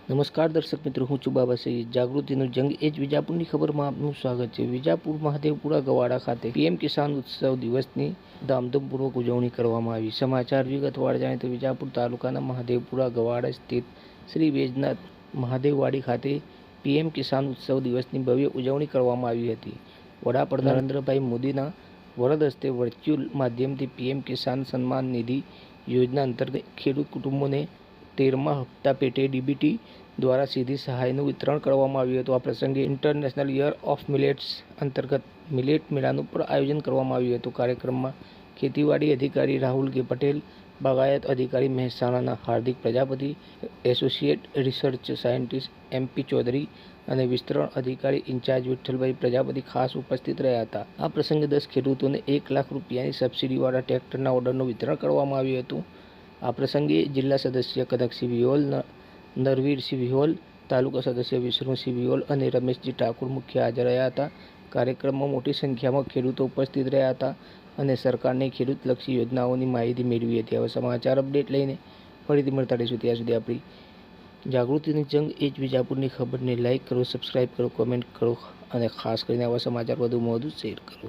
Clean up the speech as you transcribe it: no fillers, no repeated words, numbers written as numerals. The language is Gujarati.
નમસ્કાર દર્શક મિત્રો, હું છું બાબા સૈયદ. જાગૃતિનો જંગ એ જ વિજાપુરની ખબરમાં આપનું સ્વાગત છે. વિજાપુર મહાદેવપુરા ગવાડા ખાતે પીએમ કિસાન ઉત્સવ દિવસની ધામધૂમપૂર્વક ઉજવણી કરવામાં આવી. સમાચાર વિગતવાર જાણીએ તો વિજાપુર તાલુકાના મહાદેવપુરા ગવાડા સ્થિત શ્રી વૈજનાથ મહાદેવવાડી ખાતે પીએમ કિસાન ઉત્સવ દિવસની ભવ્ય ઉજવણી કરવામાં આવી હતી. વડાપ્રધાન નરેન્દ્રભાઈ મોદીના વરદ હસ્તે વર્ચ્યુઅલ માધ્યમથી પીએમ કિસાન સન્માન નિધિ યોજના અંતર્ગત ખેડૂત કુટુંબોને 13મા હપ્તા પેટે ડીબીટી દ્વારા સીધી સહાયનું વિતરણ કરવામાં આવ્યું હતું. આ પ્રસંગે ઇન્ટરનેશનલ યર ઓફ મિલેટ્સ અંતર્ગત મિલેટ મેળાનું પણ આયોજન કરવામાં આવ્યું હતું. કાર્યક્રમમાં ખેતીવાડી અધિકારી રાહુલ કે પટેલ, બાગાયત અધિકારી મહેસાણાના Hardik Prajapati, associate research scientist MP Chaudhary અને વિસ્તરણ અધિકારી ઇન્ચાર્જ વિઠ્ઠલભાઈ પ્રજાપતિ ખાસ ઉપસ્થિત રહ્યા હતા. આ પ્રસંગે 10 ખેડૂતોને 1 લાખ રૂપિયાની સબસિડીવાળા ટ્રેક્ટરના ઓર્ડરનું વિતરણ કરવામાં આવ્યું હતું. આ પ્રસંગે જિલ્લા સદસ્ય કનકસિંહ વિહોલ, નરવીરસિંહ વિહોલ, તાલુકા સદસ્ય વિષ્ણુસિંહ વિહોલ અને રમેશજી ઠાકુર મુખ્ય હાજર રહ્યા હતા. કાર્યક્રમમાં મોટી સંખ્યામાં ખેડૂતો ઉપસ્થિત રહ્યા હતા અને સરકારની ખેડૂતલક્ષી યોજનાઓની માહિતી મેળવી હતી. હવે સમાચાર અપડેટ લઈને ફરીથી મળતા રહીશું. ત્યાં સુધી આપણી જાગૃતિની જંગ એ જ વિજાપુરની ખબરને લાઇક કરો, સબસ્ક્રાઇબ કરો, કોમેન્ટ કરો અને ખાસ કરીને આવા સમાચાર વધુમાં વધુ શેર કરો.